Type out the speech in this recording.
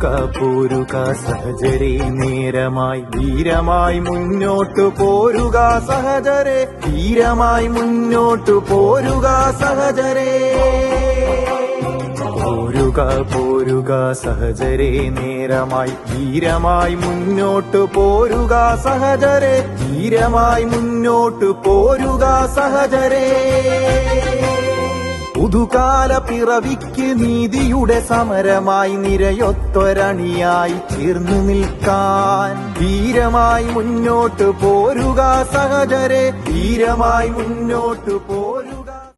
പോരുക പോരുക സഹചരേ നേരമായി ധീരമായി മുന്നോട്ടു പോരുക സഹചരേ ധീരമായി മുന്നോട്ടു പോരുക സഹചരേ പോരുക പോരുക സഹചരേ നേരമായി ധീരമായി മുന്നോട്ടു പോരുക സഹചരേ ധീരമായി മുന്നോട്ടു പോരുക സഹചരേ പുതുകാല പിറവിക്ക് നീതിയുടെ സമരമായി നിരയൊത്തൊരണിയായി ചേർന്നു നിൽക്കാൻ ധീരമായി മുന്നോട്ടു പോരുക സഹചരേ ധീരമായി മുന്നോട്ടു പോരുക